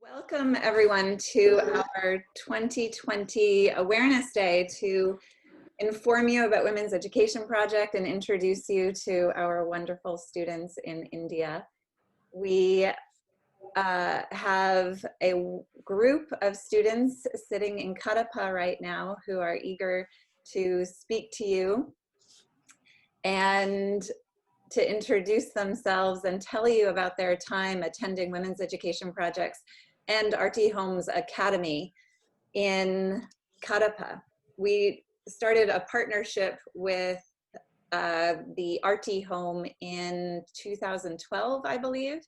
Welcome everyone to our 2020 Awareness Day to inform you about Women's Education Project and introduce you to our wonderful students in India. We have a group of students sitting in Kadapa right now who are eager to speak to you and to introduce themselves and tell you about their time attending Women's Education Projects and RT Home's Academy in Kadapa. We started a partnership with the RT Home in 2012, I believe.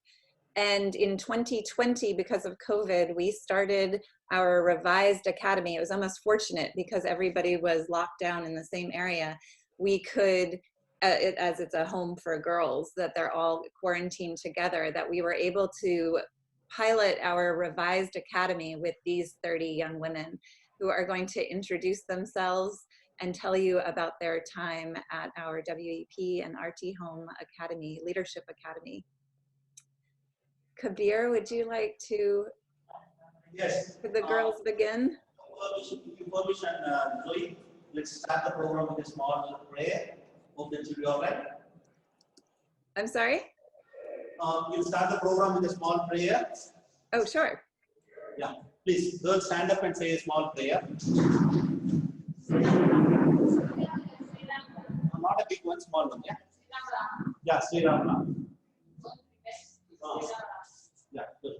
And in 2020, because of COVID, we started our revised academy. It was almost fortunate because everybody was locked down in the same area. We could, as it's a home for girls, that they're all quarantined together, that we were able to pilot our revised academy with these 30 young women who are going to introduce themselves and tell you about their time at our WEP and RT Home Academy, Leadership Academy. Kabir, would you like to, yes, could the girls begin? Permission, Zoe, let's start the program with a small prayer. Hope that you'll be all right. I'm sorry? We'll start the program with a small prayer. Oh, sure. Yeah, please, girls, stand up and say a small prayer. Not a big one, small one, yeah? Yeah, Sri Ram. Yeah, good.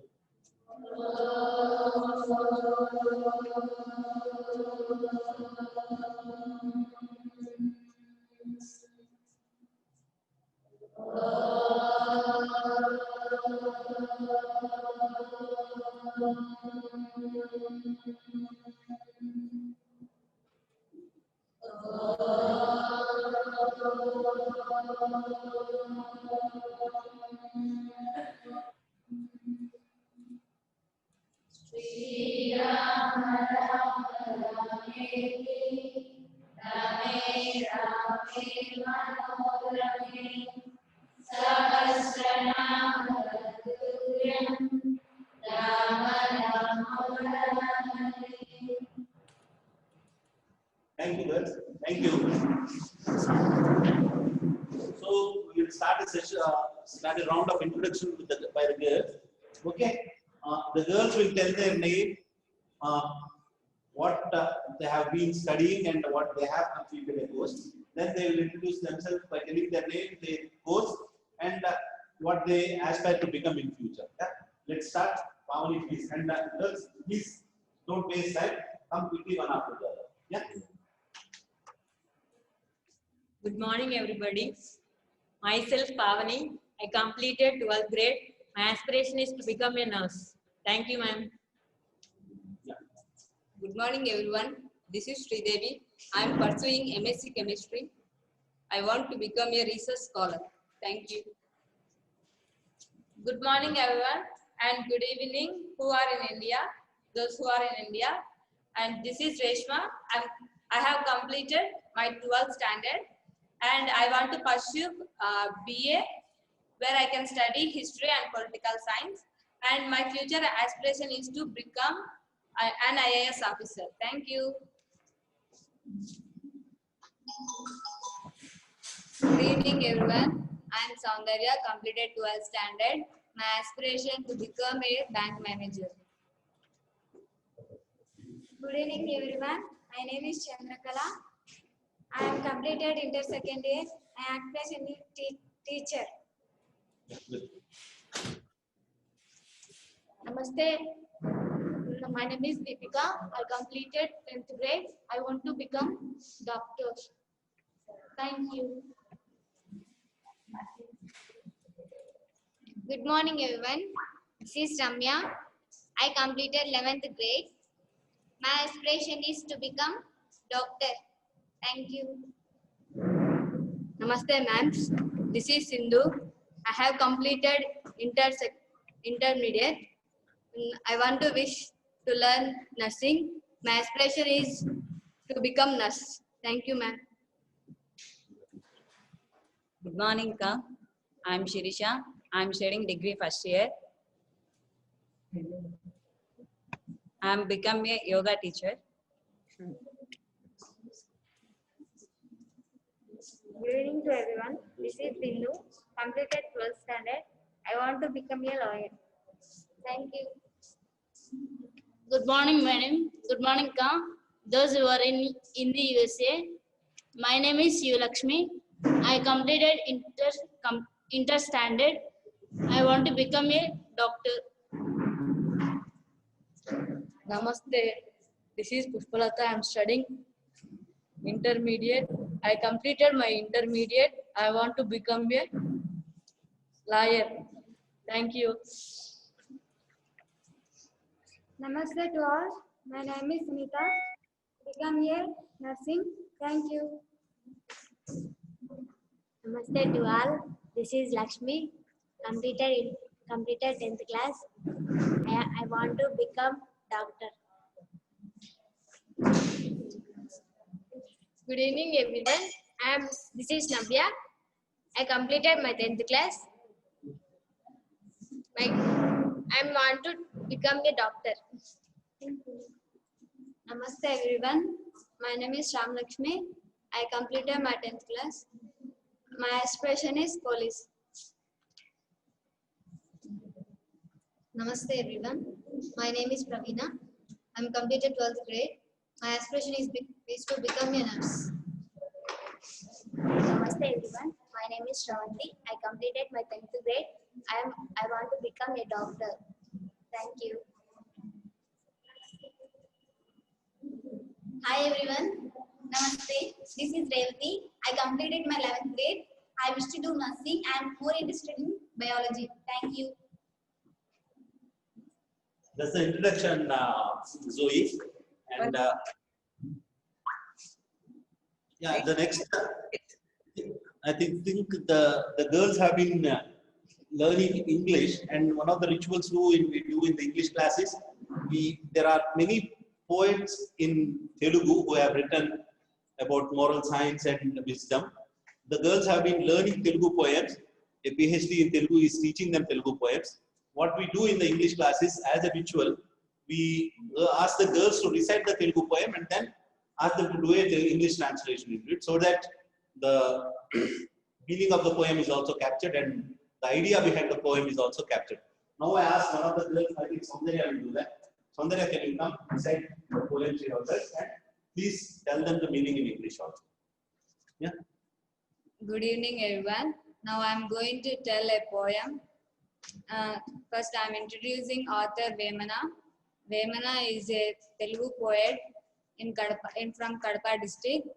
Thank you, girls. Thank you. So we will start a session, start a round of introduction with by the girls. Okay. The girls will tell their name, what they have been studying, and what they have completed a course. Then they will introduce themselves by telling their name, their course, and what they aspire to become in future. Yeah? Let's start. Pavani, please. And girls, please don't waste time. Come quickly one after the other. Yeah. Good morning, everybody. Myself, Pavani. I completed 12th grade. My aspiration is to become a nurse. Thank you, ma'am. Yeah. Good morning, everyone. This is Sridevi. I am pursuing MSc Chemistry. I want to become a research scholar. Thank you. Good morning, everyone, and good evening. Who are in India? Those who are in India. And this is Reshma. I have completed my 12th standard, and I want to pursue BA, where I can study history and political science. And my future aspiration is to become an IAS officer. Thank you. Good evening, everyone. I am Soundarya, completed 12th standard. My aspiration to become a bank manager. Good evening, everyone. My name is Chandrakala. I am completed inter second year. I aspire to be teacher. Namaste. My name is Deepika. I completed 10th grade. I want to become doctor. Thank you. Good morning, everyone. This is Ramya. I completed 11th grade. My aspiration is to become doctor. Thank you. Namaste, ma'am. This is Sindhu. I have completed intermediate. I want to wish to learn nursing. My aspiration is to become nurse. Thank you, ma'am. Good morning, Ka. I am Shirisha. I am studying degree first year. I'm become a yoga teacher. Good evening to everyone. This is Bindu, completed 12th standard. I want to become a lawyer. Thank you. Good morning, madam. Good morning, Ka. Those who are in the USA. My name is Lakshmi. I completed inter standard. I want to become a doctor. Namaste. This is Pushpalata. I am studying intermediate. I completed my intermediate. I want to become a lawyer. Thank you. Namaste to all. My name is Sunita. Become here nursing. Thank you. Namaste to all. This is Lakshmi. Completed 10th class. I want to become doctor. Good evening, everyone. This is Nabia. I completed my 10th class. I want to become a doctor. Namaste everyone. My name is Ram Lakshmi. I completed my 10th class. My aspiration is police. Namaste everyone. My name is Praveena. I'm completed 12th grade. My aspiration is to become a nurse. Namaste everyone. My name is Shravanti. I completed my 10th grade. I want to become a doctor. Thank you. Hi everyone. Namaste. This is Revati. I completed my 11th grade. I wish to do nursing and more interested in biology. Thank you. That's the introduction, Zoe. And yeah, the next, I think the girls have been learning English, and one of the rituals we do in the English classes, there are many poets in Telugu who have written about moral science and wisdom. The girls have been learning Telugu poems. A PhD in Telugu is teaching them Telugu poems. What we do in the English classes as a ritual, we ask the girls to recite the Telugu poem and then ask them to do an English translation into it, so that the meaning of the poem is also captured and the idea behind the poem is also captured. Now I ask one of the girls, I think Soundarya will do that. Soundarya, can you come recite the poem she wrote and please tell them the meaning in English also. Yeah. Good evening, everyone. Now I'm going to tell a poem. First, I'm introducing author Vemana. Vemana is a Telugu poet from Kadapa district.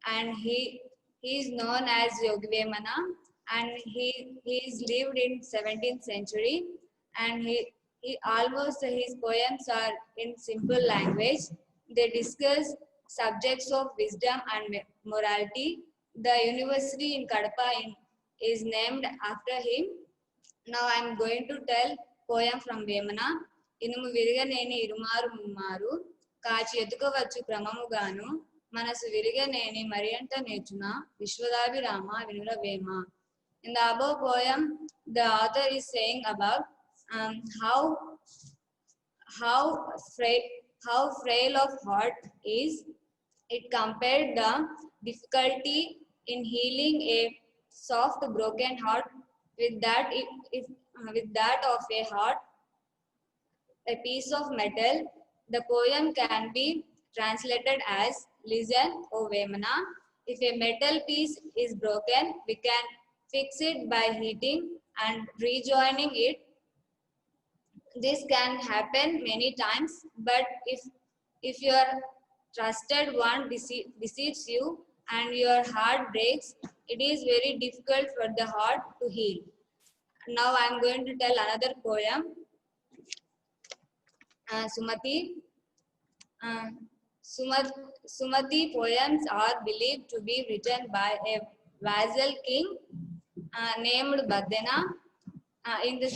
And he is known as Yogi Vemana, and he is lived in 17th century, and his poems are in simple language. They discuss subjects of wisdom and morality. The university in Kadapa is named after him. Now I am going to tell poem from Vemana. Inumu viriganeni irumaru mummaru కాచి ఎదుకవచ్చు క్రమముగాను మనసు విరిగనేని మరియంట నేర్చున విశ్వదాభిరామ వినురవేమ. In the above poem, the author is saying about how frail of heart is. It compared the difficulty in healing a soft broken heart with that of a heart, a piece of metal. The poem can be translated as, listen, O Vemana, if a metal piece is broken, we can fix it by heating and rejoining it. This can happen many times, but if your trusted one deceives you and your heart breaks, it is very difficult for the heart to heal. Now I am going to tell another poem. Sumati poems are believed to be written by a vassal king named Badena in the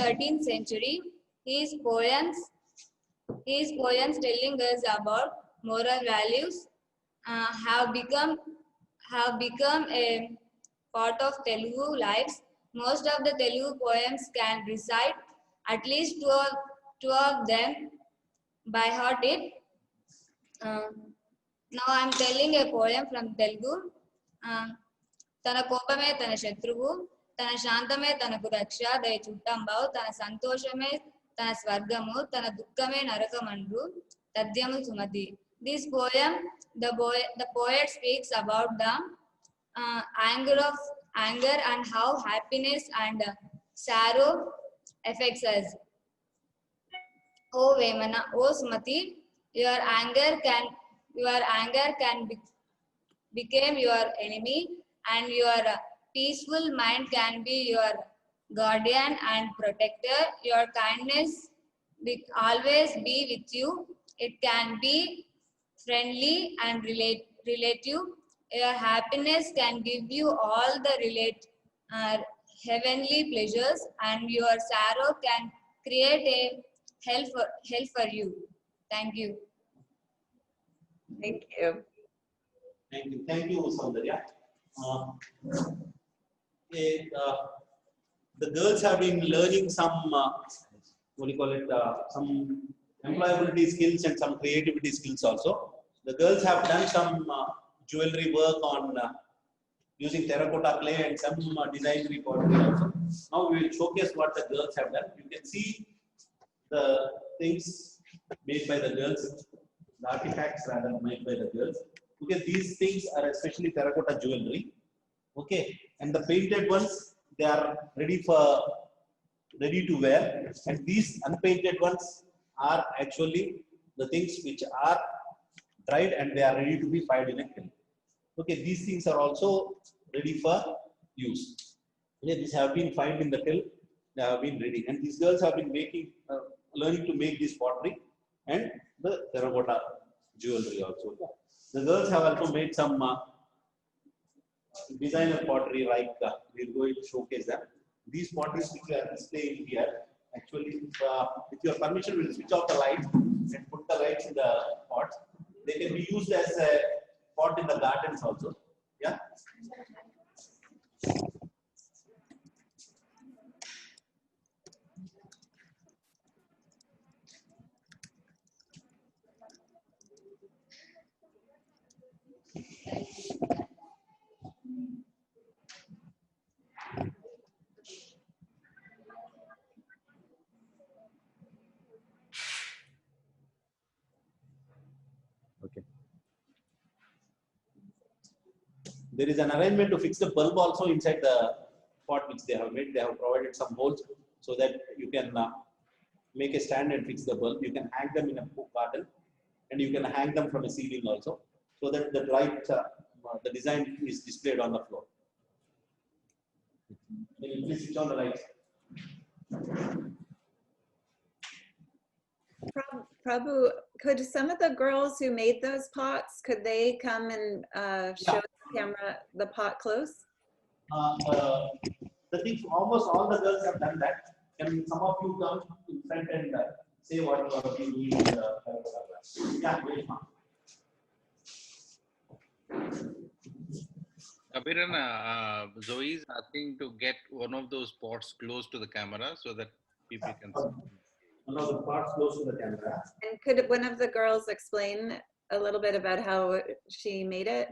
13th century. His poems telling us about moral values have become a part of Telugu lives. Most of the Telugu poems can recite At least two of them by heart it. Now I am telling a poem from Telugu. తన కోపమే తన శత్రువు, తన శాంతమే తనకు రక్ష, దయ చుట్టంబావు, తన సంతోషమే తన స్వర్గము, తన దుఃఖమే నరకమండ్రు, తథ్యము Sumathi. This poem, the poet speaks about the anger and how happiness and sorrow affects us. Oh Vemana, oh Sumati, your anger can become your enemy, and your peaceful mind can be your guardian and protector. Your kindness will always be with you. It can be friendly and relative. Your happiness can give you all the heavenly pleasures, and your sorrow can create a hell for you. Thank you. Thank you. Thank you, Soundarya. The girls have been learning some, some employability skills and some creativity skills also. The girls have done some jewelry work on using terracotta clay and some design pottery also. Now we will showcase what the girls have done. You can see the things made by the girls, the artifacts rather made by the girls. Okay, these things are especially terracotta jewelry. Okay, and the painted ones, they are ready to wear, and these unpainted ones are actually the things which are dried and they are ready to be fired in a kiln. Okay, these things are also ready for use. Okay, these have been fired in the kiln, they have been ready, and these girls have been learning to make this pottery and the terracotta jewelry also. The girls have also made some designer pottery, like we're going to showcase them. These potteries which we are displaying here, actually, with your permission, we'll switch off the lights and put the lights in the pots. They can be used as a pot in the gardens also. Yeah. Okay. There is an arrangement to fix the bulb also inside the pot which they have made. They have provided some holes so that you can make a stand and fix the bulb. You can hang them in a garden, and you can hang them from a ceiling also, so that the light, the design is displayed on the floor. Can you please switch on the lights? Prabhu, could some of the girls who made those pots, could they come and show the camera the pot close? The thing, almost all the girls have done that. Can some of you come in front and say what you are doing in the yeah, wait, Abhiran, Zoe is asking to get one of those pots close to the camera so that people can see. One of the pots close to the camera. And could one of the girls explain a little bit about how she made it?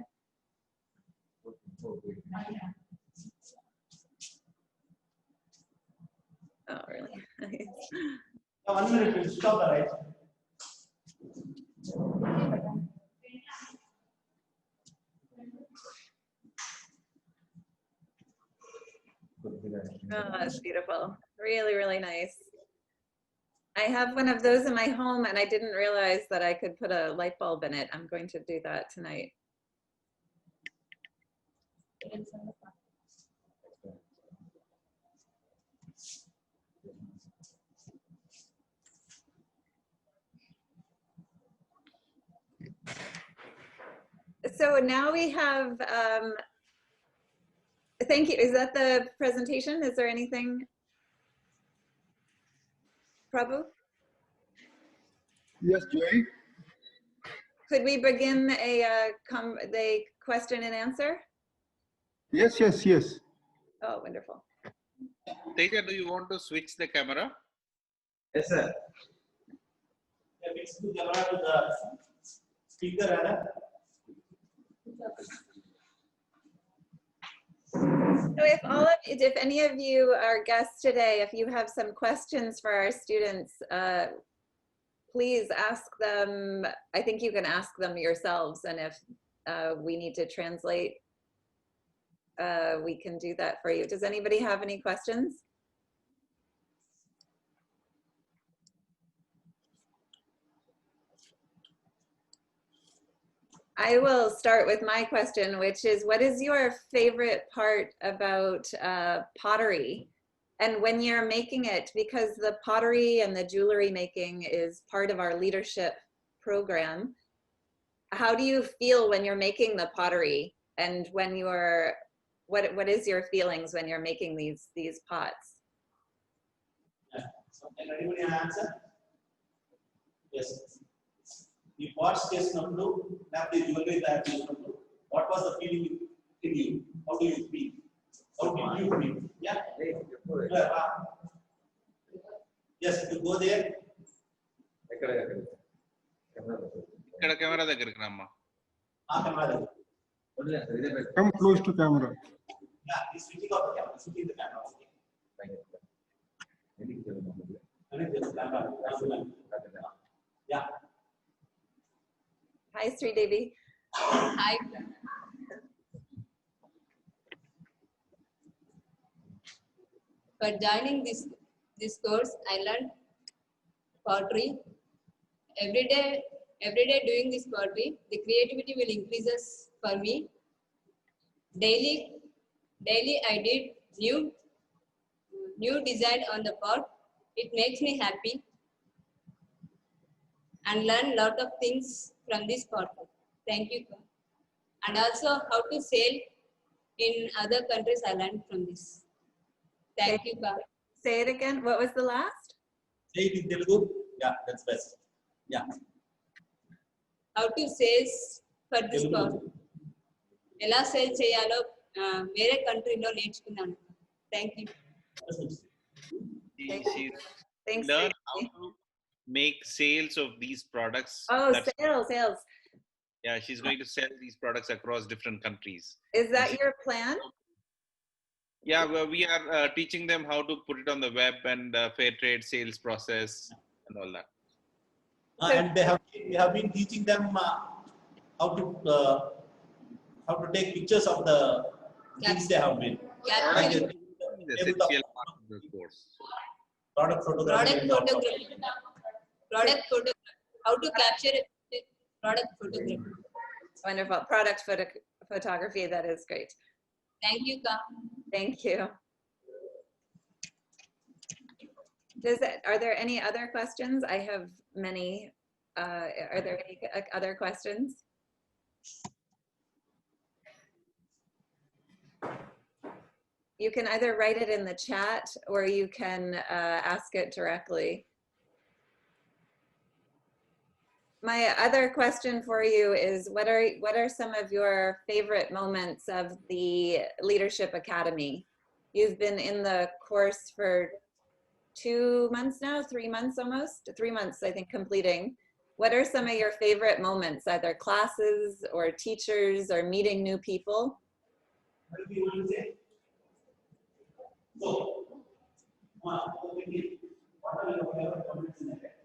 Oh, really? 1 minute, we'll stop the light. Oh, that's beautiful. Really, really nice. I have one of those in my home, and I didn't realize that I could put a light bulb in it. I'm going to do that tonight. So now we have, thank you. Is that the presentation? Is there anything? Prabhu? Yes, Joy. Could we begin the question and answer? Yes, yes, yes. Oh, wonderful. Teja, do you want to switch the camera? Yes, sir. Yeah, mix the camera to the speaker, Anna. So if any of you are guests today, if you have some questions for our students, please ask them. I think you can ask them yourselves, and if we need to translate, we can do that for you. Does anybody have any questions? I will start with my question, which is, what is your favorite part about pottery? And when you're making it, because the pottery and the jewelry making is part of our leadership program, how do you feel when you're making the pottery? And when you're, what is your feelings when you're making these pots? Yeah. So, anybody have an answer? Yes. The pots చేసినప్పుడు లేకపోతే jewellery తయారు చేసినప్పుడు what was the feeling in you? How do you feel? How did you feel? Yeah. Yes, to go there. ఇక్కడ camera దగ్గరికి రమ్మా. ఆ camera దగ్గర. Come close to camera. Yeah, he's switching off the camera. Switching the camera. Yeah. Hi, Sri Devi. Hi. For joining this course, I learned pottery. Every day doing this pottery, the creativity will increases for me. Daily I did new design on the pot. It makes me happy and learn lot of things from this pot. Thank you. And also how to sail in other countries I learned from this. Thank you. Say it again. What was the last? Say it in Telugu. Yeah, that's best. Yeah. How to sail for this pot. ఎలా sale చేయాలో వేరే కంట్రీలో నేర్చుకున్నాను. Thank you. Thanks. Learn how to make sales of these products. Oh, sales. Yeah, she's going to sell these products across different countries. Is that your plan? Yeah, well, we are teaching them how to put it on the web and fair trade sales process and all that. And we have been teaching them how to take pictures of the things they have made. Like the essential part of the course. Product photography. How to capture product photography. Wonderful. Product photography. That is great. Thank you, Ka. Thank you. Are there any other questions? I have many. Are there any other questions? You can either write it in the chat or you can ask it directly. My other question for you is, what are some of your favorite moments of the Leadership Academy? You've been in the course for 2 months now, 3 months almost, 3 months, I think, completing. What are some of your favorite moments, either classes or teachers or meeting new people? What do you want to say? So, what are your favorite comments in there?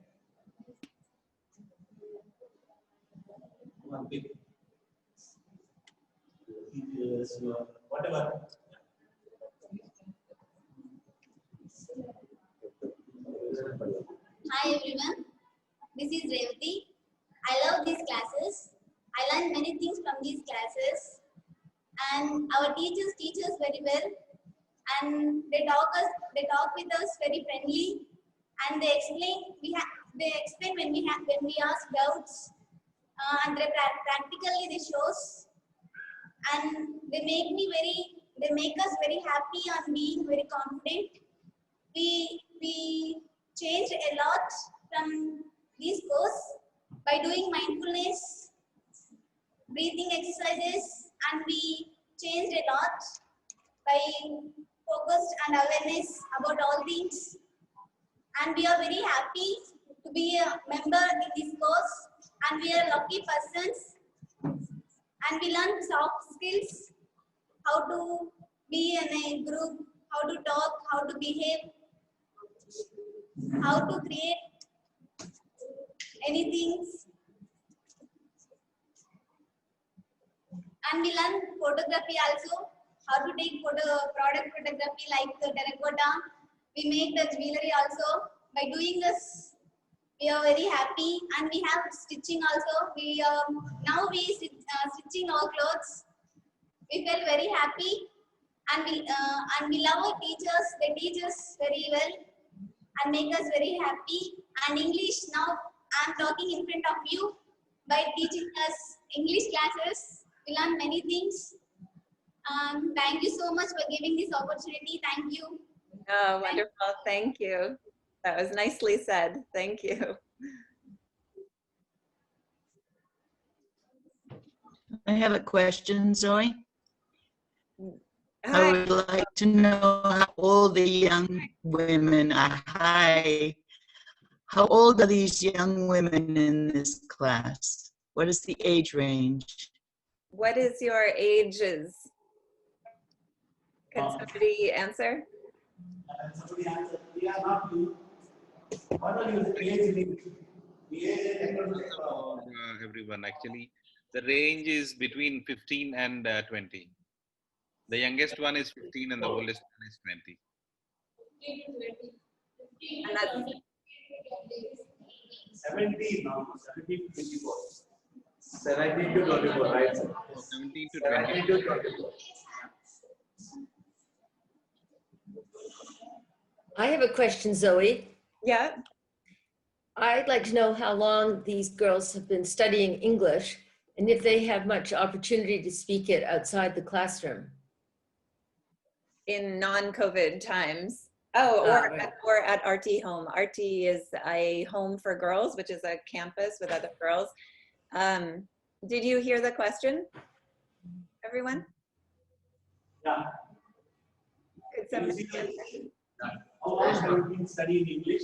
One big teachers, whatever. Hi everyone, this is Revati. I love these classes. I learned many things from these classes, and our teachers teach us very well, and they talk with us very friendly, and they explain when we ask doubts, and practically they shows, and they make us very happy on being very confident. We changed a lot from this course by doing mindfulness, breathing exercises, and we changed a lot by focused and awareness about all things. And we are very happy to be a member in this course. And we are lucky persons. And we learn soft skills, how to be in a group, how to talk, how to behave, how to create anything. And we learn photography also, how to take product photography like terracotta. We make the jewelry also. By doing this, we are very happy, and we have stitching also. Now we stitching our clothes. We felt very happy, and we love our teachers. They teach us very well and make us very happy. And English, now I'm talking in front of you by teaching us English classes. We learn many things. Thank you so much for giving this opportunity. Thank you. Oh, wonderful. Thank you. That was nicely said. Thank you. I have a question, Zoe. Hi. I would like to know how old the young women are. Hi. How old are these young women in this class? What is the age range? What is your ages? Can somebody answer? Somebody answer. We are not you. What are your age range? Everyone, actually, the range is between 15 and 20. The youngest one is 15 and the oldest one is 20. And that's 17 now, 17 to 24. 17 to 24, right? 17 to 17 to 24. I have a question, Zoe. Yeah. I'd like to know how long these girls have been studying English and if they have much opportunity to speak it outside the classroom. in non-COVID times. Oh, right. or at RT Home. RT is a home for girls, which is a campus with other girls. Did you hear the question, everyone? Yeah. Could somebody answer? How long have you been studying English?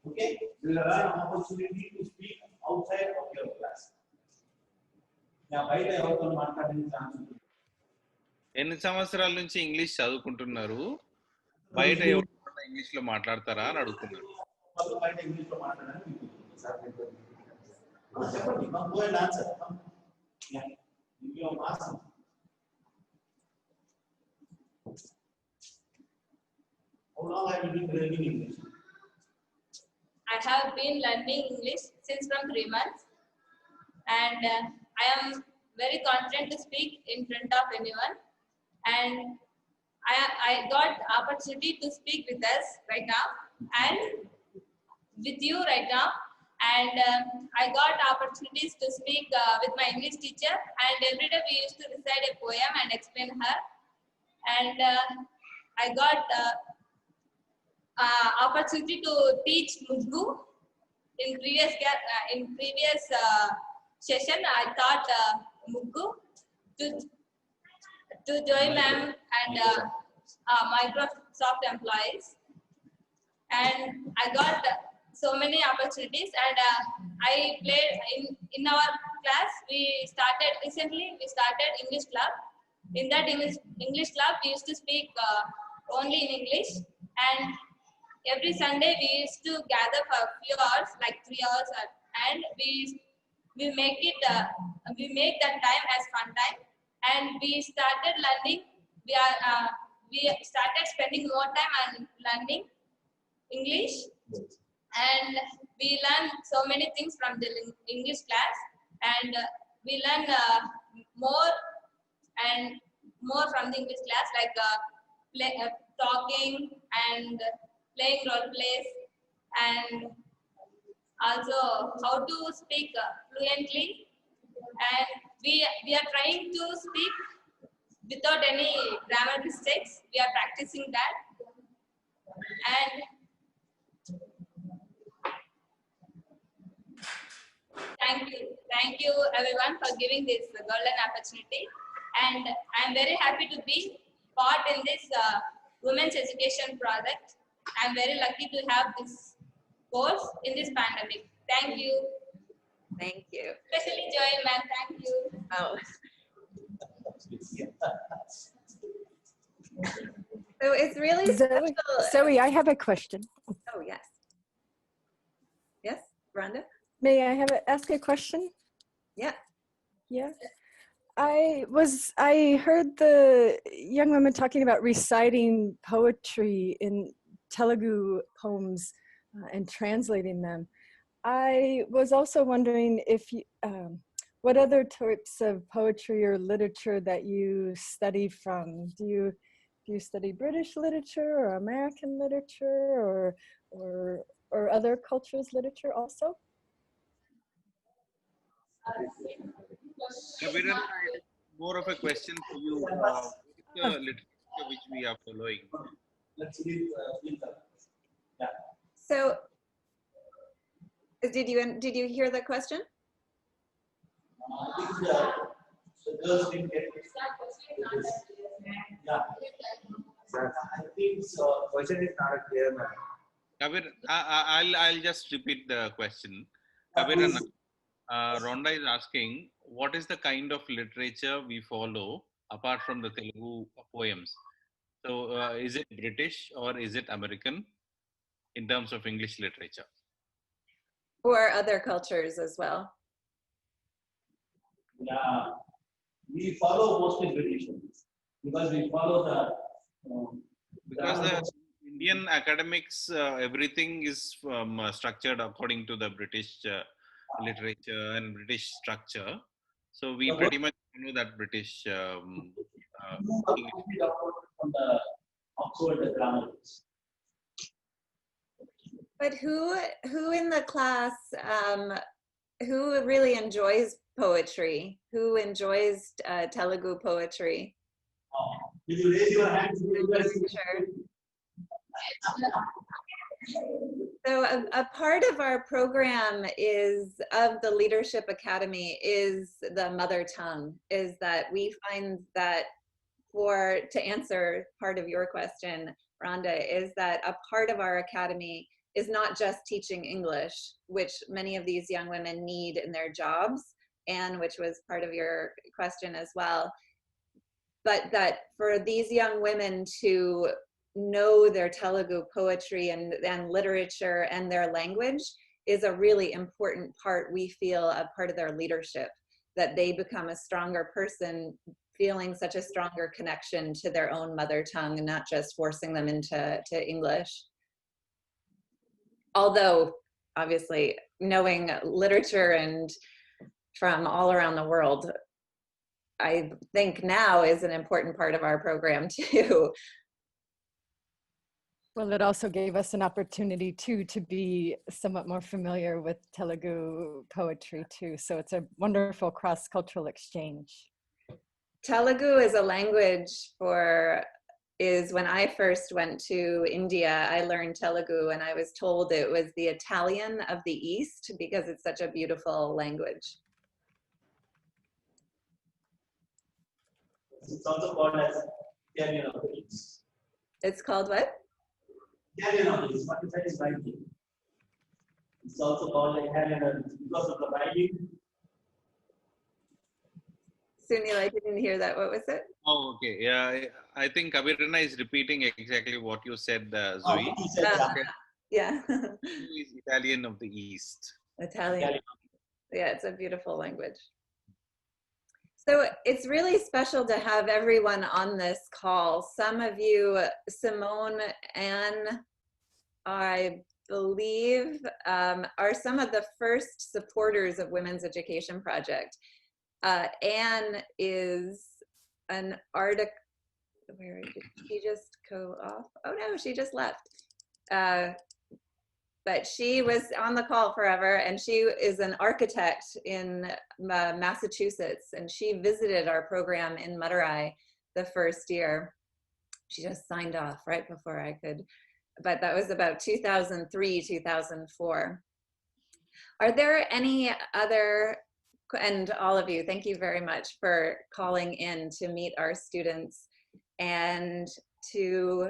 Okay, you will have an opportunity to speak outside of your class. Yeah, by the chance. ఎన్ని సంవత్సరాల నుంచి English చదువుకుంటున్నారు? బయట ఎవరైనా English లో మాట్లాడతారా అని అడుగుతున్నారు. బయట ఇంగ్లీష్ లో మాట్లాడాలని మీకు చెప్పండి. Go and answer. Yeah. Give your answer. How long have you been learning English? I have been learning English since from 3 months, and I am very confident to speak in front of anyone, and I got opportunity to speak with us right now and with you right now, and I got opportunities to speak with my English teacher, and every day we used to recite a poem and explain her, and I got opportunity to teach Muggu. In previous session, I taught Muggu to Joy ma'am and Microsoft employees, and I got so many opportunities, and I played in our class. We started English club. In that English club, we used to speak only in English, and every Sunday we used to gather for a few hours, like 3 hours, and we make that time as fun time, and we started learning. We started spending more time on learning English, and we learn so many things from the English class, and we learn more and more from the English class, like talking and playing role plays, and also how to speak fluently, and we are trying to speak without any grammar mistakes. We are practicing that, and thank you everyone for giving this golden opportunity, and I am very happy to be part in this women's education project. I'm very lucky to have this course in this pandemic. Thank you. Thank you. Especially Joy, ma'am. Thank you. Oh. So it's really special. Zoe, I have a question. Oh, yes. Yes, Rhonda? May I ask a question? Yeah. Yeah. I heard the young women talking about reciting poetry in Telugu poems and translating them. I was also wondering if you, what other types of poetry or literature that you study from? Do you study British literature or American literature or other cultures' literature also? Kabir, more of a question for you. What is the literature which we are following? Let's read. Yeah. So, did you hear the question? I think the girls didn't get it. Yeah. I think so. Question is not clear, ma'am. Kabir, I'll just repeat the question. Kabir, Rhonda is asking, what is the kind of literature we follow apart from the Telugu poems? So, is it British or is it American in terms of English literature? Or other cultures as well? Yeah, we follow mostly British because we follow the. Because the Indian academics, everything is structured according to the British literature and British structure. So we pretty much know that British. From the Oxford grammar. But who in the class, who really enjoys poetry? Who enjoys Telugu poetry? Did you raise your hand? Sure. So a part of our program of the Leadership Academy is the mother tongue, is that we find that to answer part of your question, Rhonda, is that a part of our academy is not just teaching English, which many of these young women need in their jobs, and which was part of your question as well, but that for these young women to know their Telugu poetry and literature and their language is a really important part, we feel, a part of their leadership, that they become a stronger person feeling such a stronger connection to their own mother tongue and not just forcing them into English. Although, obviously, knowing literature and from all around the world, I think now is an important part of our program too. Well, it also gave us an opportunity too to be somewhat more familiar with Telugu poetry too. So it's a wonderful cross-cultural exchange. Telugu is a language when I first went to India, I learned Telugu and I was told it was the Italian of the East because it's such a beautiful language. It's also called as Italian of the East. It's called what? Italian of the East. What is that is writing? It's also called Italian of the East because of the writing. Sunil, I didn't hear that. What was it? Oh, okay. Yeah, I think Kabirana is repeating exactly what you said, Zoe. Yeah. He's Italian of the East. Italian. Yeah, it's a beautiful language. So it's really special to have everyone on this call. Some of you, Simone and I believe, are some of the first supporters of Women's Education Project. Anne is an artist. Where did she just go off? Oh no, she just left. But she was on the call forever, and she is an architect in Massachusetts, and she visited our program in Madurai the first year. She just signed off right before I could, but that was about 2003, 2004. Are there any other, and all of you, thank you very much for calling in to meet our students and to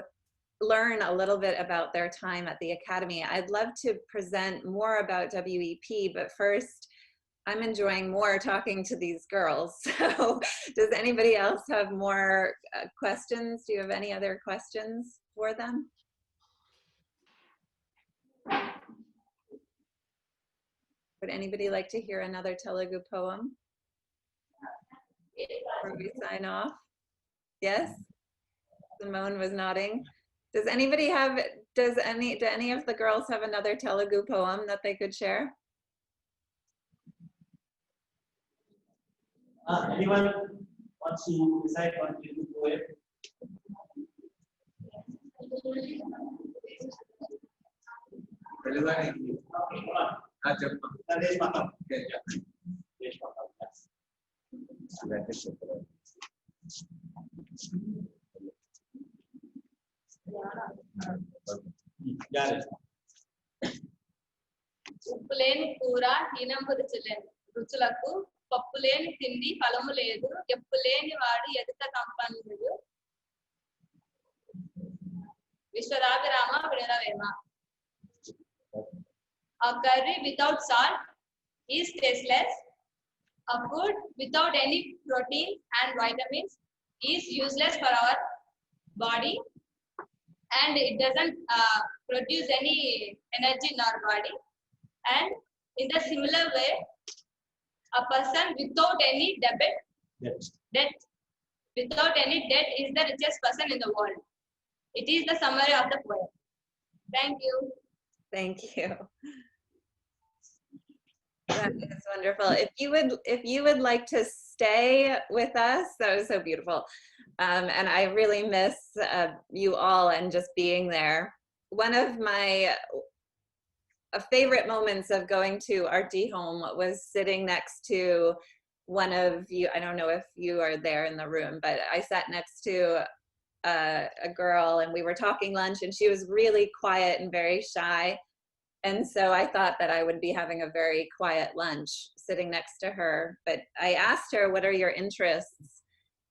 learn a little bit about their time at the Academy. I'd love to present more about WEP, but first, I'm enjoying more talking to these girls. So does anybody else have more questions? Do you have any other questions for them? Would anybody like to hear another Telugu poem before we sign off? Yes? Simone was nodding. Does anybody have, do any of the girls have another Telugu poem that they could share? Anyone wants to recite one Telugu poem? ఉప్పులేని కూర హీనంబు రుచులకు పప్పులేని తిండి ఫలము లేదు ఎప్పులేని వాడు ఎదుట కంపనుడు విశ్వదాభిరామ విడలవేమ. A curry without salt is tasteless. A food without any protein and vitamins is useless for our body, and it doesn't produce any energy in our body. And in the similar way, a person without any debt without any debt is the richest person in the world. It is the summary of the poem. Thank you. Thank you. That is wonderful. If you would like to stay with us, that was so beautiful. And I really miss you all and just being there. One of my favorite moments of going to RT Home was sitting next to one of you. I don't know if you are there in the room, but I sat next to a girl and we were talking lunch and she was really quiet and very shy. And so I thought that I would be having a very quiet lunch sitting next to her. But I asked her, what are your interests?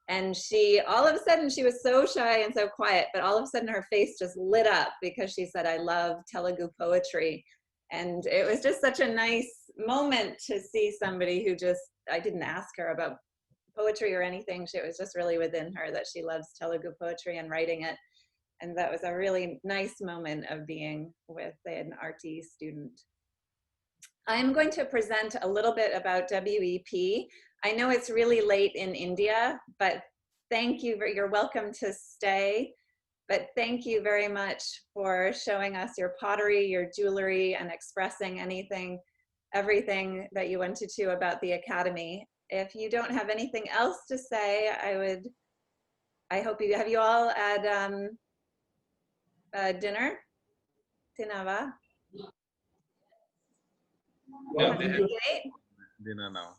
And she, all of a sudden, she was so shy and so quiet, but all of a sudden her face just lit up because she said, I love Telugu poetry. And it was just such a nice moment to see somebody who just, I didn't ask her about poetry or anything. It was just really within her that she loves Telugu poetry and writing it. And that was a really nice moment of being with an RT student. I'm going to present a little bit about WEP. I know it's really late in India, but thank you. You're welcome to stay. But thank you very much for showing us your pottery, your jewelry, and expressing everything that you wanted to about the Academy. If you don't have anything else to say, I hope have you all had dinner? Tinava? Yeah, they have dinner now.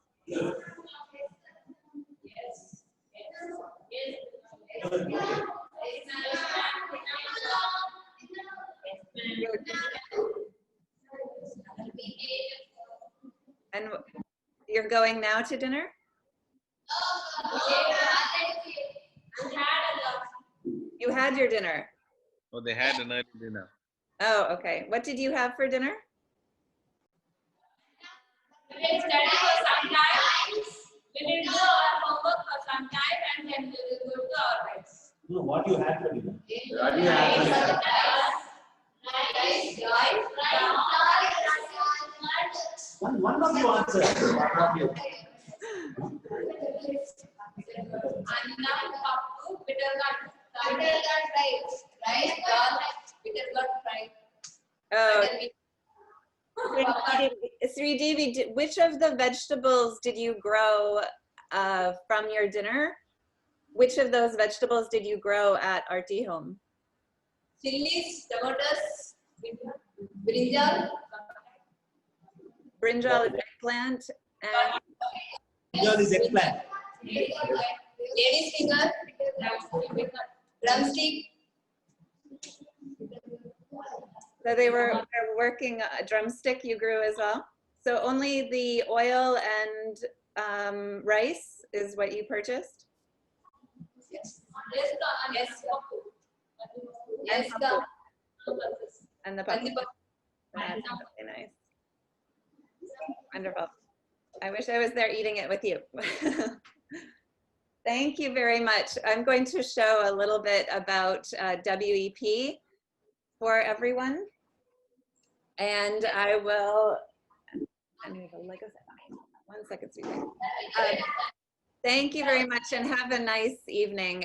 And you're going now to dinner? You had your dinner? Oh, they had an early dinner. Oh, okay. What did you have for dinner? We will study for some time. We will do our homework for some time and then we will go to our rights. No, what you had for dinner? What you had for dinner? One of you answer. One of you. Annam, pappu, bittergourd rice. Rice, dal, bittergourd fried. Oh. Sridevi, which of the vegetables did you grow from your dinner? Which of those vegetables did you grow at RT Home? Chilies, tomatoes, brinjal. Brinjal is eggplant. And Brinjal is eggplant. Lady's finger, drumstick. So they were working a drumstick you grew as well? So only the oil and rice is what you purchased? Yes. Yes. Yes, and come. and the puppy. That's really nice. Wonderful. I wish I was there eating it with you. Thank you very much. I'm going to show a little bit about WEP for everyone. And I will, I'm going to go Lego set. Okay, 1 second, sweetie. Thank you very much and have a nice evening.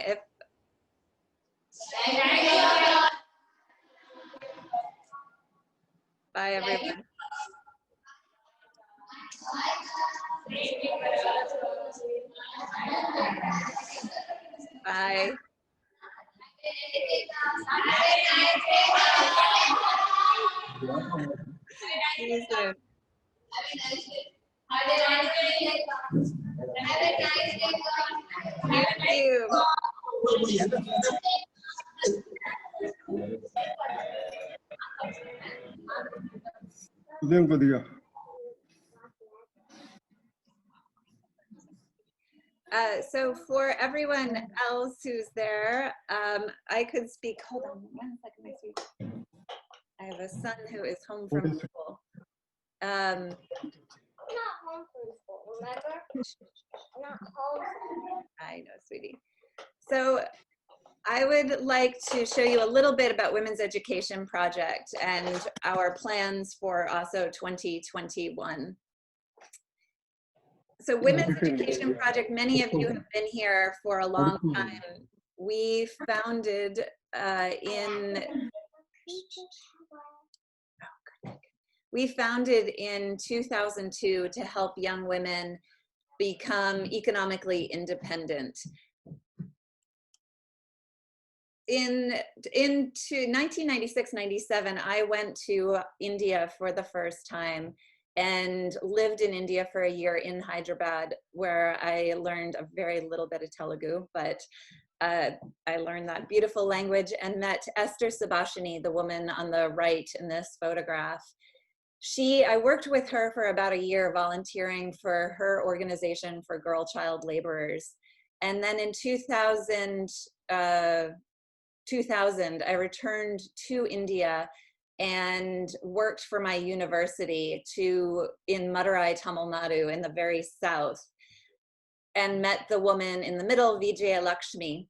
Bye, everyone. Bye. See you soon. You too. So for everyone else who's there, I could speak. Hold on 1 second, my sweet. I have a son who is home from school. Not home from school, remember? Not home. I know, sweetie. So I would like to show you a little bit about Women's Education Project and our plans for also 2021. So Women's Education Project, many of you have been here for a long time. We founded in 2002 to help young women become economically independent. In 1996-97, I went to India for the first time and lived in India for a year in Hyderabad, where I learned a very little bit of Telugu, but I learned that beautiful language and met Esther Subhashini, the woman on the right in this photograph. I worked with her for about a year volunteering for her organization for girl child laborers. And then in 2000, I returned to India and worked for my university in Madurai, Tamil Nadu, in the very south, and met the woman in the middle, Vijaya Lakshmi,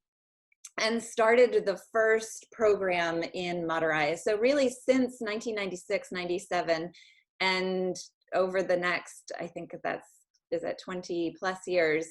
and started the first program in Madurai. So really since 1996-97, and over the next, I think is it 20 plus years,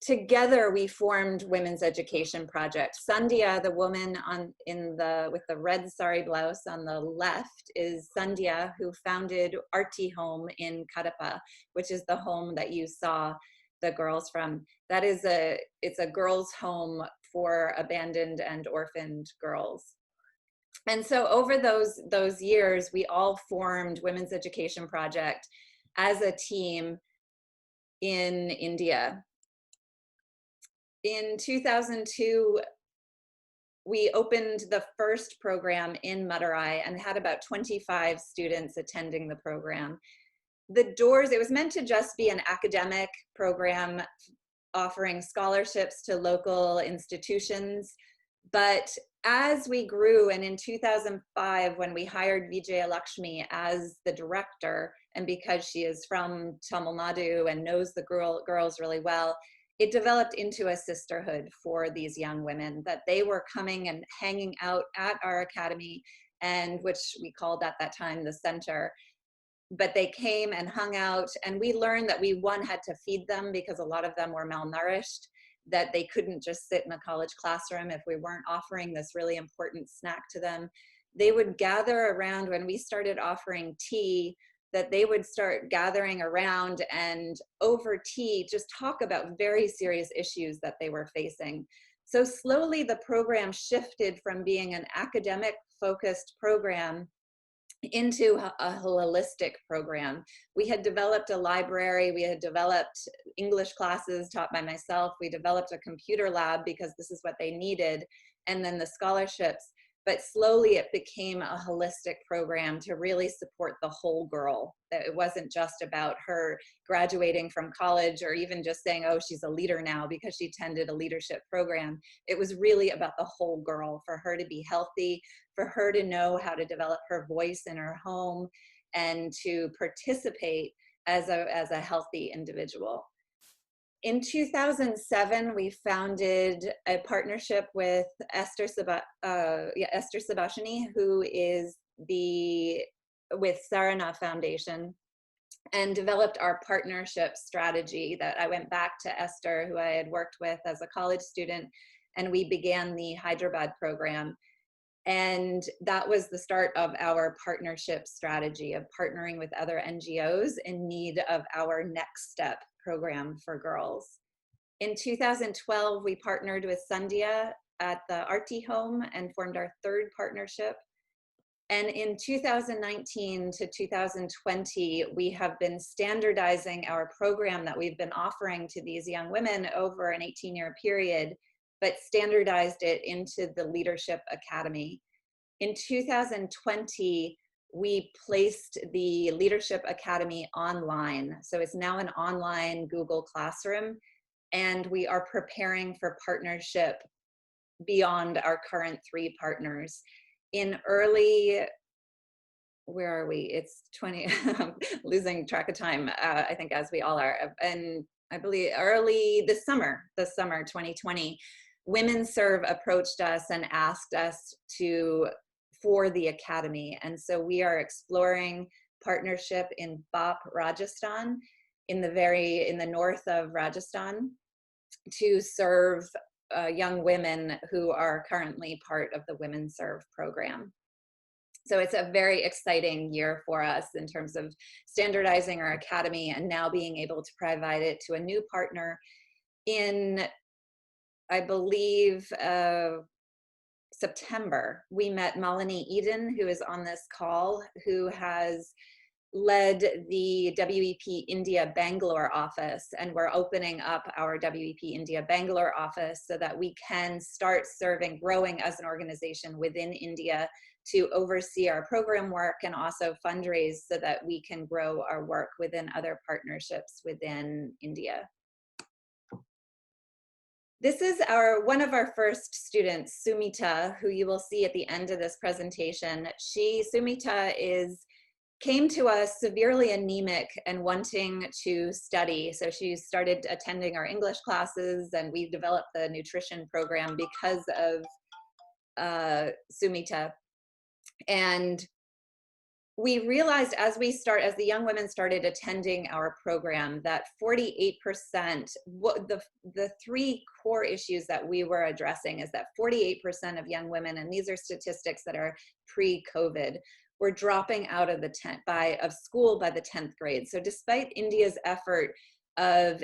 together we formed Women's Education Project. Sandhya, the woman with the red sari blouse on the left, is Sandhya, who founded Arti Home in Kadapa, which is the home that you saw the girls from. It's a girls' home for abandoned and orphaned girls. And so over those years, we all formed Women's Education Project as a team in India. In 2002, we opened the first program in Madurai and had about 25 students attending the program. It was meant to just be an academic program offering scholarships to local institutions. But as we grew, and in 2005, when we hired Vijaya Lakshmi as the director, and because she is from Tamil Nadu and knows the girls really well, it developed into a sisterhood for these young women, that they were coming and hanging out at our academy, and which we called at that time the center. But they came and hung out, and we learned that we, had to feed them because a lot of them were malnourished, that they couldn't just sit in a college classroom if we weren't offering this really important snack to them. They would gather around when we started offering tea, that they would start gathering around and over tea just talk about very serious issues that they were facing. So slowly the program shifted from being an academic focused program into a holistic program. We had developed a library, we had developed English classes taught by myself, we developed a computer lab because this is what they needed, and then the scholarships. but slowly it became a holistic program to really support the whole girl. That it wasn't just about her graduating from college or even just saying, oh, she's a leader now because she attended a leadership program. It was really about the whole girl, for her to be healthy, for her to know how to develop her voice in her home and to participate as a healthy individual. In 2007, we founded a partnership with Esther Sabashini, who is with Sarana Foundation, and developed our partnership strategy that I went back to Esther, who I had worked with as a college student, and we began the Hyderabad program. And that was the start of our partnership strategy of partnering with other NGOs in need of our next step program for girls. In 2012, we partnered with Sandhya at the Arti Home and formed our third partnership. And in 2019 to 2020, we have been standardizing our program that we've been offering to these young women over an 18-year period, but standardized it into the Leadership Academy. In 2020, we placed the Leadership Academy online. So it's now an online Google Classroom, and we are preparing for partnership beyond our current 3 partners. In early, where are we? It's 20, losing track of time, I think, as we all are. And I believe early this summer 2020, Women Serve approached us and asked us for the Academy. And so we are exploring partnership in BOP, Rajasthan, in the north of Rajasthan, to serve young women who are currently part of the Women Serve program. So it's a very exciting year for us in terms of standardizing our academy and now being able to provide it to a new partner in, I believe, September. We met Malini Eden, who is on this call, who has led the WEP India Bangalore office, and we're opening up our WEP India Bangalore office so that we can start growing as an organization within India to oversee our program work and also fundraise so that we can grow our work within other partnerships within India. This is one of our first students, Sumita, who you will see at the end of this presentation. Sumita came to us severely anemic and wanting to study. So she started attending our English classes, and we developed the nutrition program because of Sumita. And we realized as the young women started attending our program that 48%, the 3 core issues that we were addressing is that 48% of young women, and these are statistics that are pre-COVID, were dropping out of school by the 10th grade. So despite India's effort of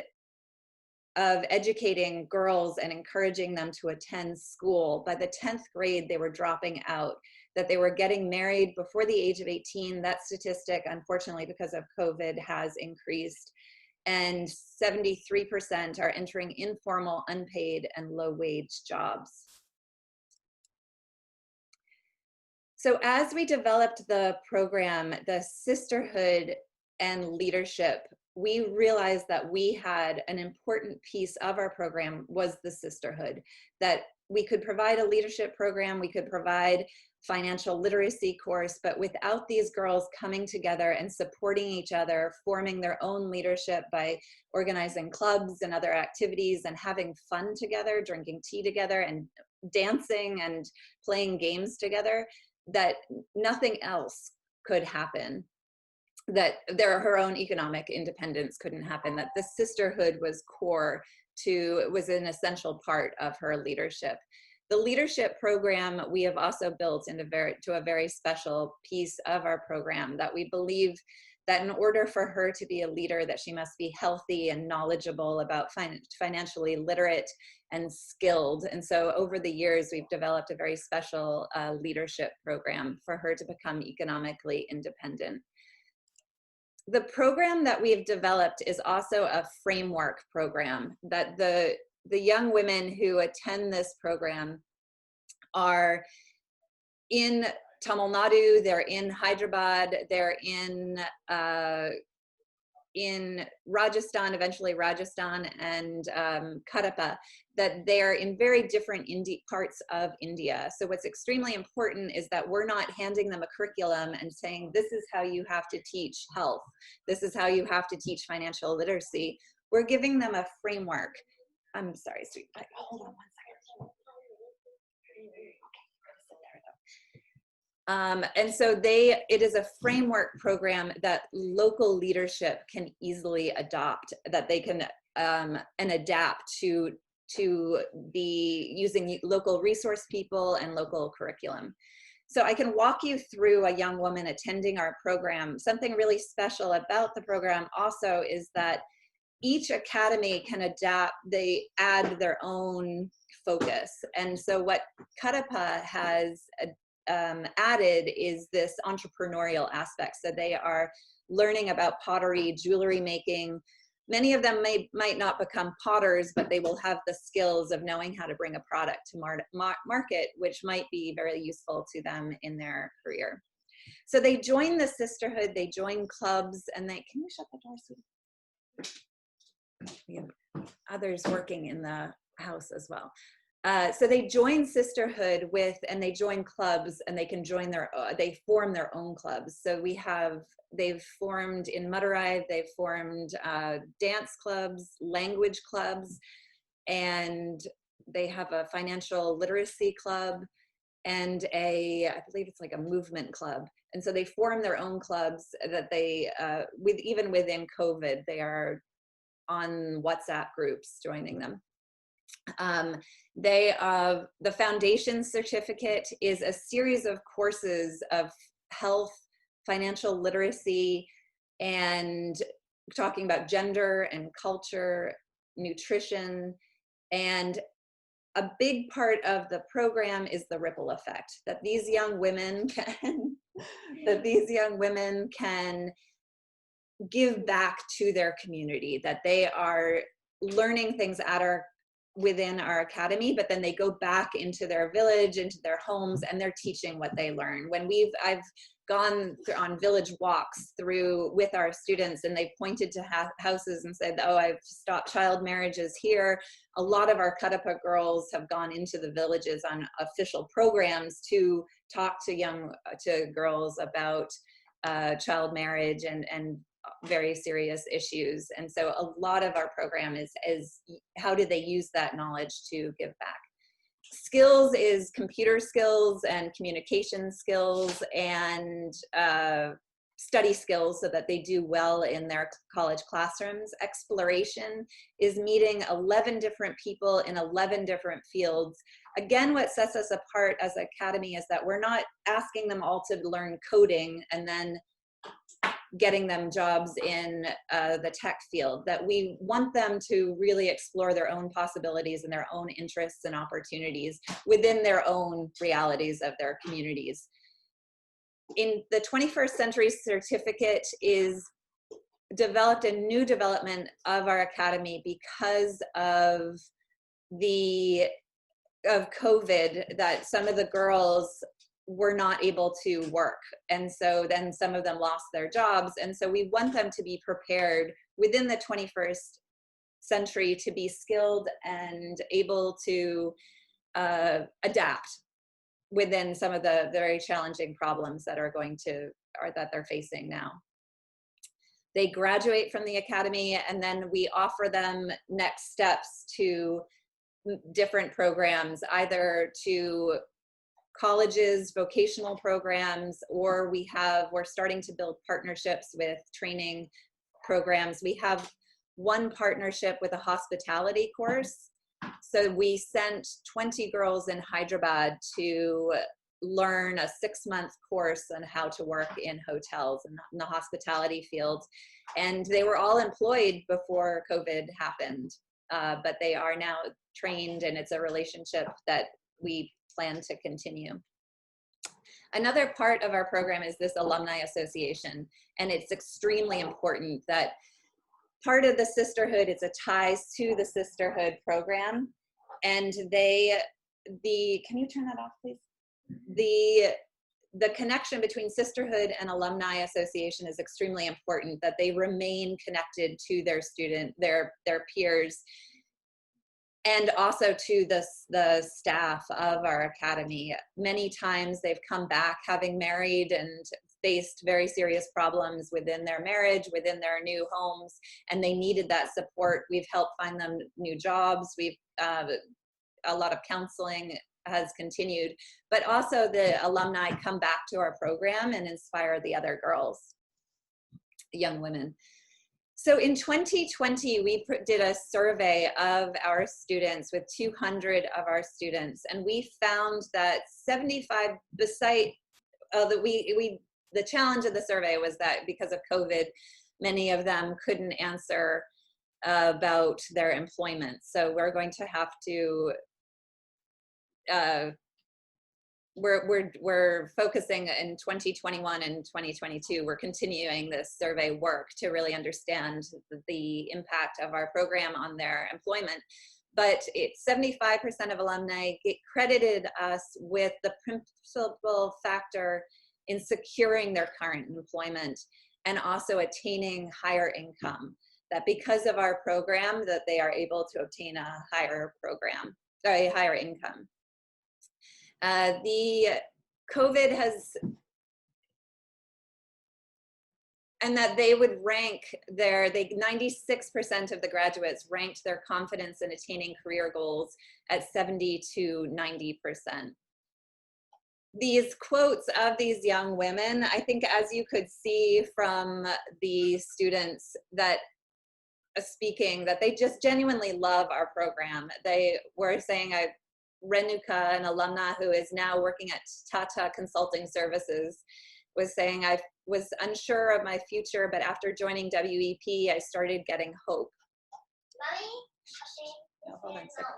educating girls and encouraging them to attend school, by the 10th grade, they were dropping out, that they were getting married before the age of 18. That statistic, unfortunately, because of COVID, has increased. And 73% are entering informal, unpaid, and low-wage jobs. So as we developed the program, the sisterhood and leadership, we realized that we had an important piece of our program was the sisterhood, that we could provide a leadership program, we could provide financial literacy course, but without these girls coming together and supporting each other, forming their own leadership by organizing clubs and other activities and having fun together, drinking tea together and dancing and playing games together, that nothing else could happen, that her own economic independence couldn't happen, that the sisterhood was was an essential part of her leadership. The leadership program we have also built to a very special piece of our program, that we believe that in order for her to be a leader, that she must be healthy and knowledgeable, about financially literate and skilled. And so over the years, we've developed a very special leadership program for her to become economically independent. The program that we've developed is also a framework program, that the young women who attend this program are in Tamil Nadu, they're in Hyderabad, they're in Rajasthan, eventually Rajasthan, and Kadapa, that they're in very different parts of India. So what's extremely important is that we're not handing them a curriculum and saying, this is how you have to teach health. This is how you have to teach financial literacy. We're giving them a framework. I'm sorry, sweet. Hold on one second. And so it is a framework program that local leadership can easily adopt, that they can and adapt to be using local resource people and local curriculum. So I can walk you through a young woman attending our program. Something really special about the program also is that each academy can adapt, they add their own focus. And so what Kadapa has added is this entrepreneurial aspect. So they are learning about pottery, jewelry making. Many of them might not become potters, but they will have the skills of knowing how to bring a product to market, which might be very useful to them in their career. So they join the sisterhood, they join clubs, and can you shut the door, sweetie? We have others working in the house as well. So they join sisterhood and they join clubs, and they can join they form their own clubs. So they've formed in Madurai, they've formed dance clubs, language clubs, and they have a financial literacy club and I believe it's like a movement club. And so they form their own clubs that they, even within COVID, they are on WhatsApp groups joining them. The foundation certificate is a series of courses of health, financial literacy, and talking about gender and culture, nutrition, and a big part of the program is the ripple effect, that these young women can give back to their community, that they are learning things within our academy, but then they go back into their village, into their homes, and they're teaching what they learn. When I've gone on village walks with our students, and they pointed to houses and said, oh, I've stopped child marriages here. A lot of our Kadapa girls have gone into the villages on official programs to talk to girls about child marriage and very serious issues. And so a lot of our program is how do they use that knowledge to give back. Skills is computer skills and communication skills and study skills so that they do well in their college classrooms. Exploration is meeting 11 different people in 11 different fields. Again, what sets us apart as an academy is that we're not asking them all to learn coding and then getting them jobs in the tech field, that we want them to really explore their own possibilities and their own interests and opportunities within their own realities of their communities. In the 21st Century Certificate is developed a new development of our academy because of COVID, that some of the girls were not able to work. And so then some of them lost their jobs. And so we want them to be prepared within the 21st century to be skilled and able to adapt within some of the very challenging problems that that they're facing now. They graduate from the academy, and then we offer them next steps to different programs, either to colleges, vocational programs, or we're starting to build partnerships with training programs. We have one partnership with a hospitality course. So we sent 20 girls in Hyderabad to learn a 6-month course on how to work in hotels in the hospitality field. And they were all employed before COVID happened, but they are now trained, and it's a relationship that we plan to continue. Another part of our program is this alumni association, and it's extremely important that part of the sisterhood, it's a ties to the sisterhood program, and can you turn that off, please? the connection between sisterhood and alumni association is extremely important, that they remain connected to their their peers, and also to the staff of our academy. Many times they've come back having married and faced very serious problems within their marriage, within their new homes, and they needed that support. We've helped find them new jobs. We've a lot of counseling has continued, but also the alumni come back to our program and inspire the other girls, young women. So in 2020, we did a survey of our students with 200 of our students, and we found that 75, the challenge of the survey was that because of COVID, many of them couldn't answer about their employment. So we're going to have to we're focusing in 2021 and 2022, we're continuing this survey work to really understand the impact of our program on their employment. But 75% of alumni credited us with the principal factor in securing their current employment and also attaining higher income. That because of our program, that they are able to obtain a higher income. The COVID and that they would rank 96% of the graduates ranked their confidence in attaining career goals at 70 to 90%. These quotes of these young women, I think as you could see from the students that speaking, that they just genuinely love our program. They were saying, Renuka, an alumna who is now working at Tata Consulting Services, was saying, I was unsure of my future, but after joining WEP, I started getting hope. No, hold on a second.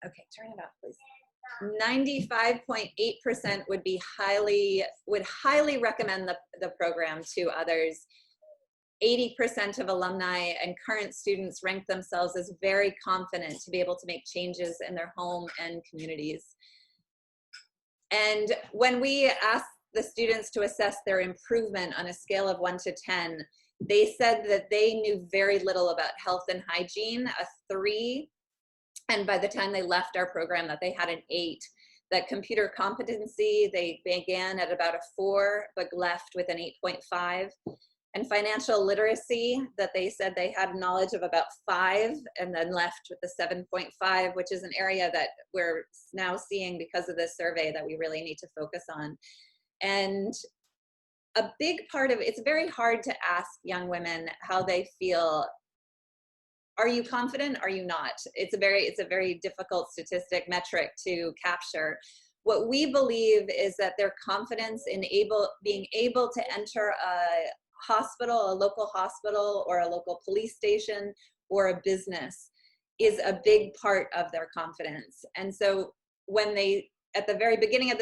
Okay, turn it off, please. 95.8% would highly recommend the program to others. 80% of alumni and current students rank themselves as very confident to be able to make changes in their home and communities. And when we asked the students to assess their improvement on a scale of 1 to 10, they said that they knew very little about health and hygiene, a 3, and by the time they left our program that they had an 8. That computer competency, they began at about a 4, but left with an 8.5. And financial literacy, that they said they had knowledge of about 5 and then left with the 7.5, which is an area that we're now seeing because of this survey that we really need to focus on. And a big part of it's very hard to ask young women how they feel. Are you confident? Are you not? It's a very difficult statistic metric to capture. What we believe is that their confidence in being able to enter a hospital, a local hospital, or a local police station, or a business is a big part of their confidence. And so when they, at the very beginning of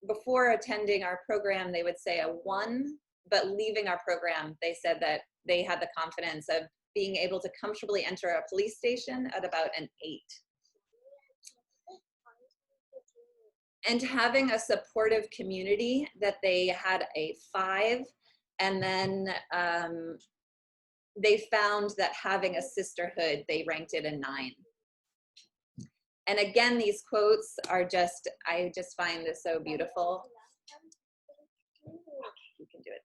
before attending our program, they would say a 1, but leaving our program, they said that they had the confidence of being able to comfortably enter a police station at about an 8. And having a supportive community, that they had a 5. And then they found that having a sisterhood, they ranked it a 9. And again, these quotes are I just find this so beautiful. You can do it.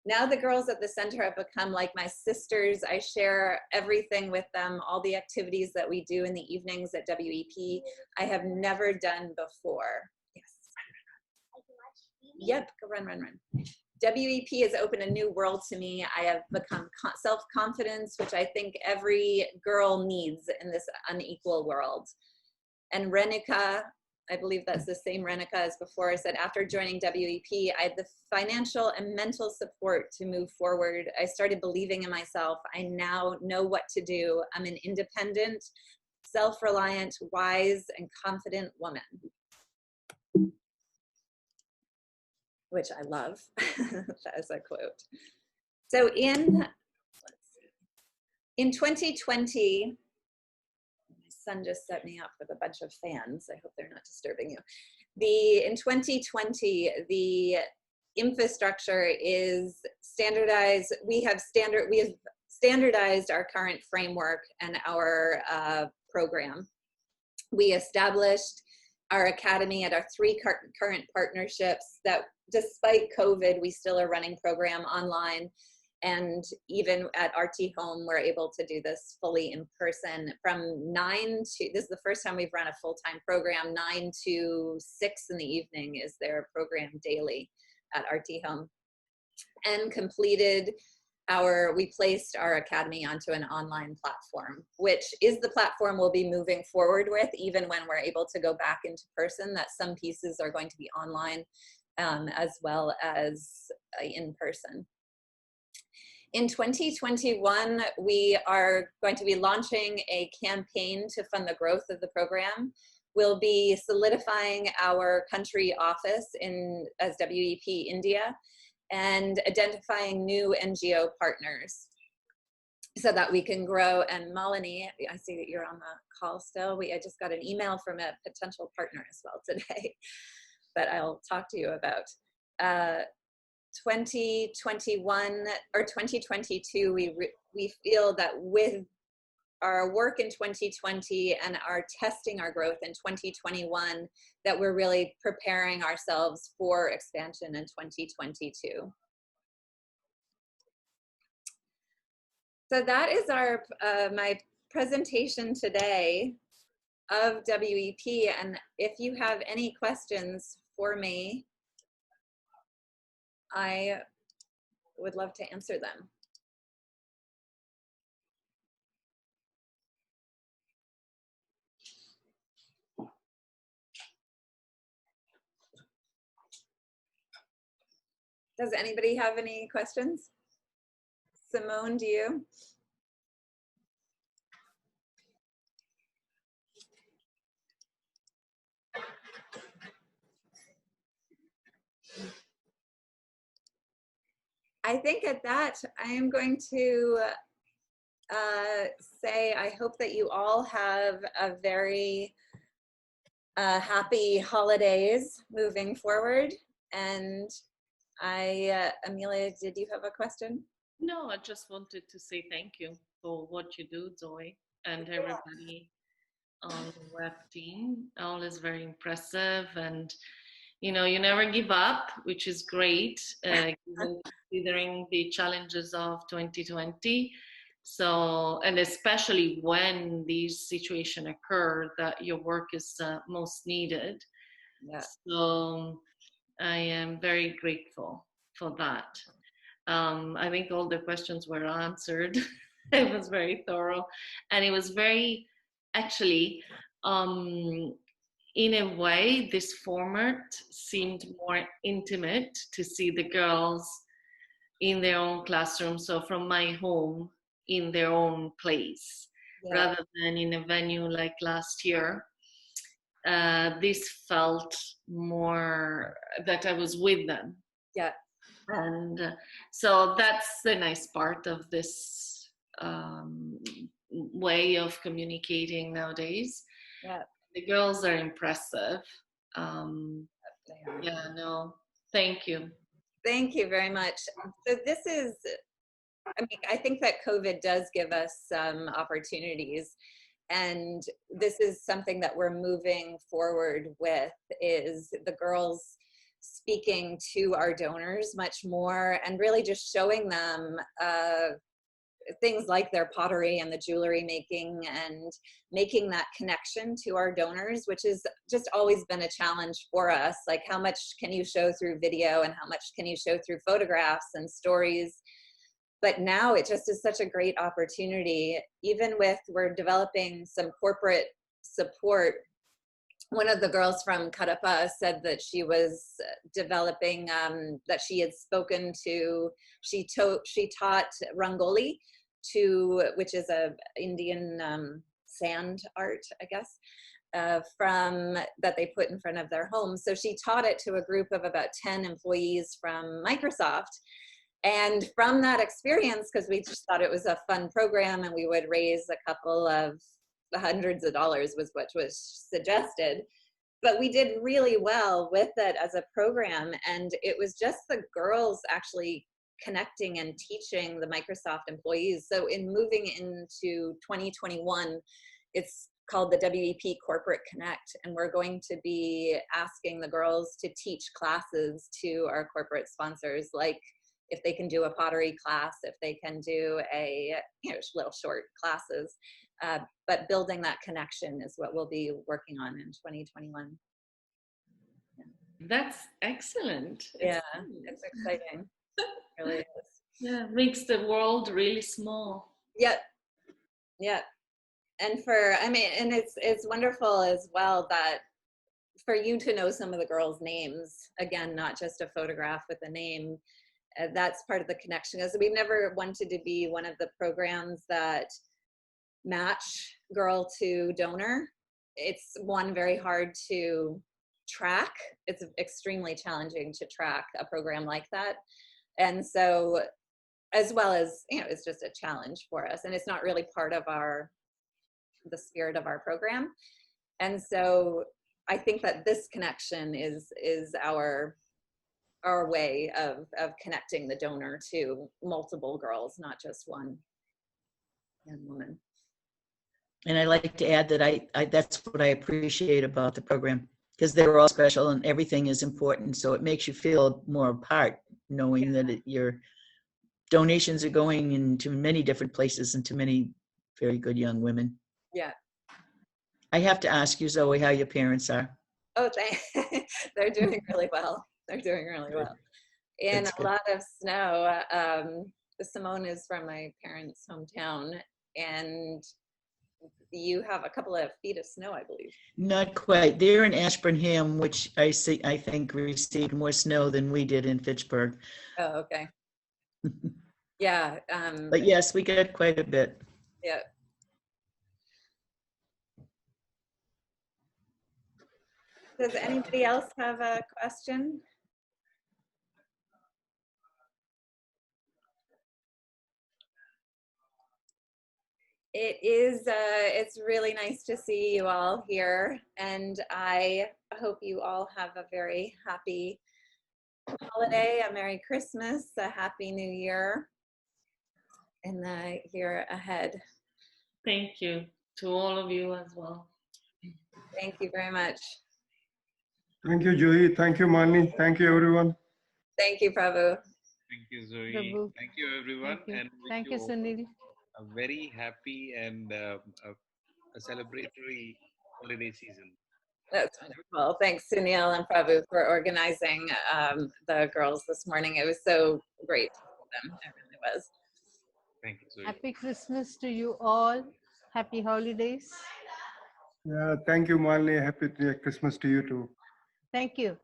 Now the girls at the center have become like my sisters. I share everything with them, all the activities that we do in the evenings at WEP, I have never done before. Yes. Yep, go run. WEP has opened a new world to me. I have become self-confidence, which I think every girl needs in this unequal world. And Renuka, I believe that's the same Renuka as before, said after joining WEP, I had the financial and mental support to move forward. I started believing in myself. I now know what to do. I'm an independent, self-reliant, wise, and confident woman. Which I love as a quote. So in 2020, my son just set me up with a bunch of fans. I hope they're not disturbing you. In 2020, the infrastructure is standardized. We have standardized our current framework and our program. We established our academy at our 3 current partnerships that, despite COVID, we still are running program online. And even at RT Home, we're able to do this fully in person from 9 to, this is the first time we've run a full-time program, 9 to 6 in the evening is their program daily at RT Home. And we placed our academy onto an online platform, which is the platform we'll be moving forward with, even when we're able to go back into person, that some pieces are going to be online as well as in person. In 2021, we are going to be launching a campaign to fund the growth of the program. We'll be solidifying our country office as WEP India and identifying new NGO partners so that we can grow. And Malini, I see that you're on the call still. I just got an email from a potential partner as well today that I'll talk to you about. 2021 or 2022, we feel that with our work in 2020 and our testing our growth in 2021, that we're really preparing ourselves for expansion in 2022. So that is my presentation today of WEP. And if you have any questions for me, I would love to answer them. Does anybody have any questions? Simone, do you? I think at that, I am going to say I hope that you all have a very happy holidays moving forward. And Amelia, did you have a question? No, I just wanted to say thank you for what you do, Zoe, and everybody on the WEP team. All is very impressive, and you know, you never give up, which is great, considering the challenges of 2020. So, and especially when these situations occur, that your work is most needed. Yeah. So, I am very grateful for that. I think all the questions were answered. It was very thorough, and it was very, actually, in a way, this format seemed more intimate to see the girls in their own classroom, so from my home, in their own place, rather than in a venue like last year. This felt more that I was with them. Yeah. And so that's the nice part of this way of communicating nowadays. Yeah. The girls are impressive. Yeah, no, thank you. Thank you very much. So this is, I mean, I think that COVID does give us some opportunities. And this is something that we're moving forward with, is the girls speaking to our donors much more and really just showing them things like their pottery and the jewelry making and making that connection to our donors, which has just always been a challenge for us. Like, how much can you show through video and how much can you show through photographs and stories? But now it just is such a great opportunity. Even with, we're developing some corporate support. One of the girls from Kadapa said that she was developing, that she had spoken to, she taught Rangoli, which is a Indian sand art, I guess, that they put in front of their homes. So she taught it to a group of about 10 employees from Microsoft. And from that experience, because we just thought it was a fun program and we would raise a couple of hundreds of dollars was what was suggested. but we did really well with it as a program. And it was just the girls actually connecting and teaching the Microsoft employees. So in moving into 2021, it's called the WEP Corporate Connect. And we're going to be asking the girls to teach classes to our corporate sponsors, like if they can do a pottery class, if they can do a little short classes. But building that connection is what we'll be working on in 2021. That's excellent. Yeah, it's exciting. It really is. Yeah, makes the world really small. Yep. Yep. And and it's wonderful as well that for you to know some of the girls' names, again, not just a photograph with a name, that's part of the connection. Because we've never wanted to be one of the programs that match girl to donor. It's very hard to track. It's extremely challenging to track a program like that. And so, as well as, it's just a challenge for us, and it's not really part of the spirit of our program. And so I think that this connection is our way of connecting the donor to multiple girls, not just one young woman. And I like to add that I that's what I appreciate about the program, because they're all special and everything is important. So it makes you feel more a part, knowing that your donations are going into many different places and to many very good young women. Yeah. I have to ask you, Zoe, how your parents are. Oh, they're doing really well. They're doing really well. In a lot of snow. Simone is from my parents' hometown, and you have a couple of feet of snow, I believe. Not quite. They're in Ashburnham, which I think received more snow than we did in Fitchburg. Oh, okay. Yeah. But yes, we got quite a bit. Yeah. Does anybody else have a question? It's really nice to see you all here, and I hope you all have a very happy holiday, a Merry Christmas, a Happy New Year in the year ahead. Thank you to all of you as well. Thank you very much. Thank you, Zoe. Thank you, Malini. Thank you, everyone. Thank you, Prabhu. Thank you, Zoe. Prabhu. Thank you, everyone. Thank you. And wish Thank you, Sunil. a very happy and a celebratory holiday season. That's wonderful. Thanks, Sunil and Prabhu, for organizing the girls this morning. It was so great to see them. It really was. Thank you, Zoe. Happy Christmas to you all. Happy holidays. Yeah, thank you, Malini. Happy Christmas to you too. Thank you.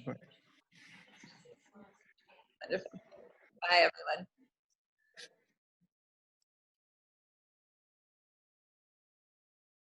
Bye. Wonderful. Bye, everyone.